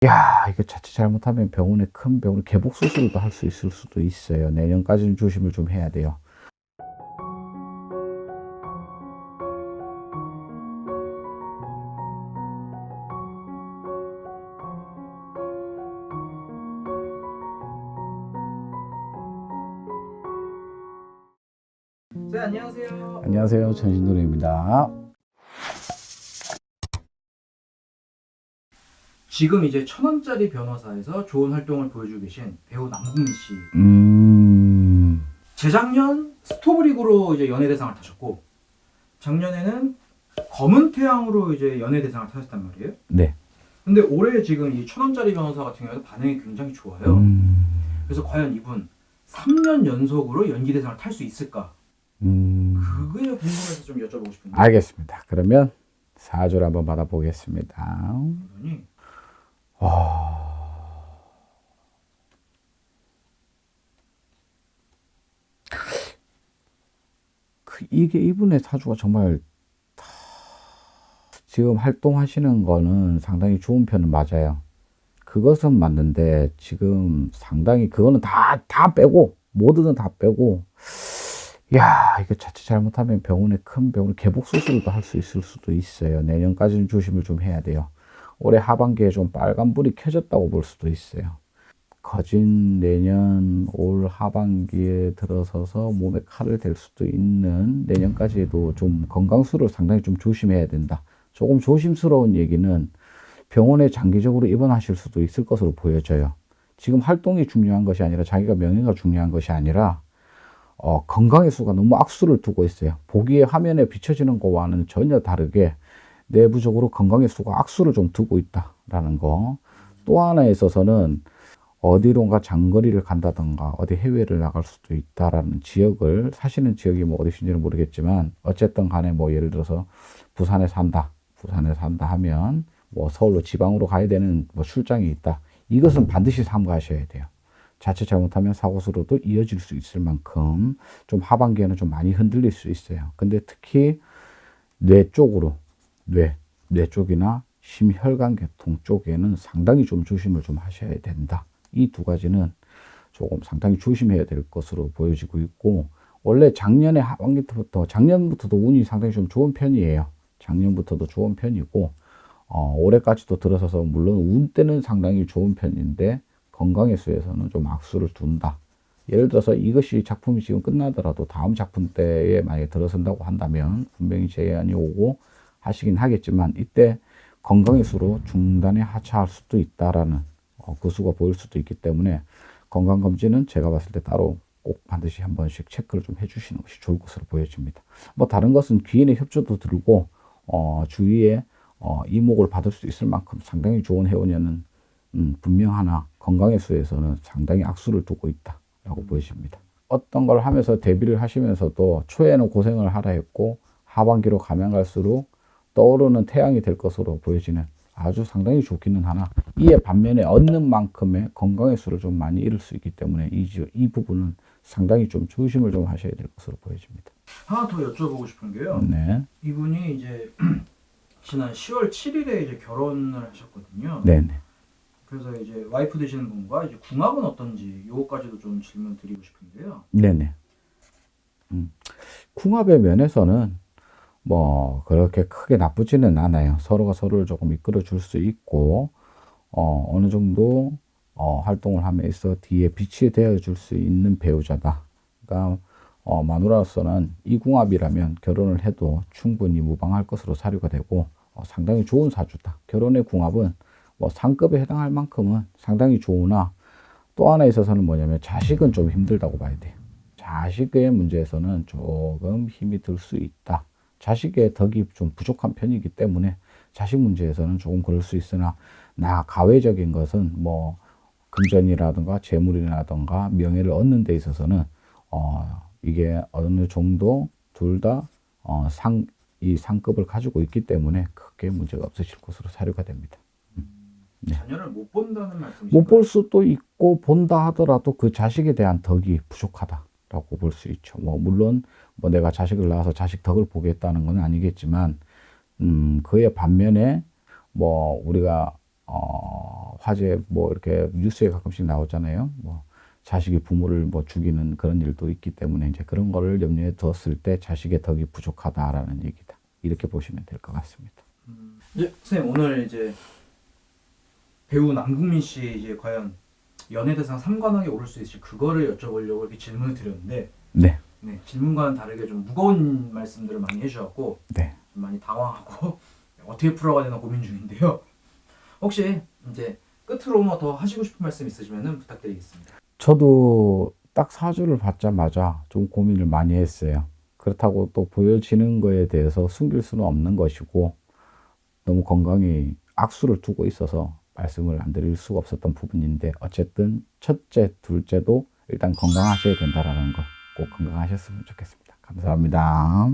야, 이거 자칫 잘못하면 큰 병원에 개복 수술도 할 수 있을 수도 있어요. 내년까지는 조심을 좀 해야 돼요. 네, 안녕하세요. 안녕하세요. 전신노래입니다. 지금 이제 1,000원짜리 변호사에서 좋은 활동을 보여주고 계신 배우 남궁민 씨. 재작년 스토브리그로 이제 연예대상을 타셨고, 작년에는 검은 태양으로 이제 연예대상을 타셨단 말이에요. 네. 근데 올해 지금 이 1,000원짜리 변호사 같은 경우에도 반응이 굉장히 좋아요. 그래서 과연 이분 3년 연속으로 연기대상을 탈 수 있을까? 그게 궁금해서 좀 여쭤보고 싶은데. 알겠습니다. 그러면 사주를 한번 받아보겠습니다. 그러니 이게 이분의 사주가 정말 지금 활동하시는 거는 상당히 좋은 편은 맞아요. 그것은 맞는데 지금 상당히 그거는 다 빼고 모두는 다 빼고 야, 이거 자칫 잘못하면 큰 병원에 개복 수술도 할 수 있을 수도 있어요. 내년까지는 조심을 좀 해야 돼요. 올해 하반기에 좀 빨간불이 켜졌다고 볼 수도 있어요. 거진 내년 올 하반기에 들어서서 몸에 칼을 댈 수도 있는 내년까지도 좀 건강수를 상당히 좀 조심해야 된다. 조금 조심스러운 얘기는 병원에 장기적으로 입원하실 수도 있을 것으로 보여져요. 지금 활동이 중요한 것이 아니라 자기가 명예가 중요한 것이 아니라 건강의 수가 너무 악수를 두고 있어요. 보기에 화면에 비춰지는 것과는 전혀 다르게 내부적으로 건강의 수가 악수를 좀 두고 있다라는 거. 또 하나에 있어서는 어디론가 장거리를 간다던가 어디 해외를 나갈 수도 있다라는 지역을 사시는 지역이 뭐 어디신지는 모르겠지만 어쨌든 간에 뭐 예를 들어서 부산에 산다 하면 뭐 서울로 지방으로 가야 되는 뭐 출장이 있다. 이것은 반드시 삼가하셔야 돼요. 자칫 잘못하면 사고수로도 이어질 수 있을 만큼 좀 하반기에는 좀 많이 흔들릴 수 있어요. 근데 특히 뇌 쪽으로 뇌 쪽이나 심혈관계통 쪽에는 상당히 좀 조심을 좀 하셔야 된다. 이 두 가지는 조금 상당히 조심해야 될 것으로 보여지고 있고, 원래 작년에 작년부터도 운이 상당히 좀 좋은 편이에요. 작년부터도 좋은 편이고, 올해까지도 들어서서 물론 운 때는 상당히 좋은 편인데 건강의 수에서는 좀 악수를 둔다. 예를 들어서 이것이 작품이 지금 끝나더라도 다음 작품 때에 만약에 들어선다고 한다면 분명히 제안이 오고 하시긴 하겠지만 이때 건강의 수로 중단에 하차할 수도 있다라는 그 수가 보일 수도 있기 때문에 건강검진은 제가 봤을 때 따로 꼭 반드시 한 번씩 체크를 좀 해주시는 것이 좋을 것으로 보여집니다. 뭐 다른 것은 귀인의 협조도 들고 주위에 이목을 받을 수 있을 만큼 상당히 좋은 해운년은 분명하나 건강의 수에서는 상당히 악수를 두고 있다라고 보여집니다. 어떤 걸 하면서 대비를 하시면서도 초에는 고생을 하라 했고 하반기로 가면 갈수록 떠오르는 태양이 될 것으로 보여지는 아주 상당히 좋기는 하나 이에 반면에 얻는 만큼의 건강의 수를 좀 많이 잃을 수 있기 때문에 이 부분은 상당히 좀 조심을 좀 하셔야 될 것으로 보여집니다. 하나 더 여쭤보고 싶은 게요. 네. 이분이 이제 지난 10월 7일에 이제 결혼을 하셨거든요. 네네. 그래서 이제 와이프 되시는 분과 이제 궁합은 어떤지 요거까지도 좀 질문 드리고 싶은데요. 네네. 궁합의 면에서는 뭐 그렇게 크게 나쁘지는 않아요. 서로가 서로를 조금 이끌어 줄 수 있고 어느 정도 활동을 함에 있어 뒤에 빛이 되어 줄 수 있는 배우자다. 그러니까 마누라로서는 이 궁합이라면 결혼을 해도 충분히 무방할 것으로 사료가 되고 상당히 좋은 사주다. 결혼의 궁합은 뭐 상급에 해당할 만큼은 상당히 좋으나 또 하나 있어서는 뭐냐면 자식은 좀 힘들다고 봐야 돼요. 자식의 문제에서는 조금 힘이 들 수 있다. 자식의 덕이 좀 부족한 편이기 때문에 자식 문제에서는 조금 그럴 수 있으나 가외적인 것은 뭐 금전이라든가 재물이라든가 명예를 얻는 데 있어서는 이게 어느 정도 둘 다 이 상급을 가지고 있기 때문에 크게 문제가 없으실 것으로 사료가 됩니다. 네. 자녀를 못 본다는 말씀이신가요? 못 볼 수도 있고 본다 하더라도 그 자식에 대한 덕이 부족하다라고 볼 수 있죠. 뭐 물론 뭐 내가 자식을 낳아서 자식 덕을 보겠다는 건 아니겠지만 그의 반면에 뭐 우리가 화재 뭐 이렇게 뉴스에 가끔씩 나오잖아요. 뭐 자식이 부모를 뭐 죽이는 그런 일도 있기 때문에 이제 그런 거를 염려에 두었을 때 자식의 덕이 부족하다라는 얘기다. 이렇게 보시면 될 것 같습니다. 이제 선생님 오늘 이제 배우 남궁민 씨 이제 과연 연예대상 3관왕에 오를 수 있을지 그거를 여쭤보려고 이렇게 질문을 드렸는데 네. 네, 질문과는 다르게 좀 무거운 말씀들을 많이 해주셨고 네. 좀 많이 당황하고 어떻게 풀어가야 되나 고민 중인데요. 혹시 이제 끝으로 뭐 더 하시고 싶은 말씀 있으시면 부탁드리겠습니다. 저도 딱 사주를 받자마자 좀 고민을 많이 했어요. 그렇다고 또 보여지는 거에 대해서 숨길 수는 없는 것이고 너무 건강이 악수를 두고 있어서 말씀을 안 드릴 수가 없었던 부분인데 어쨌든 첫째, 둘째도 일단 건강하셔야 된다라는 거 꼭 건강하셨으면 좋겠습니다. 감사합니다.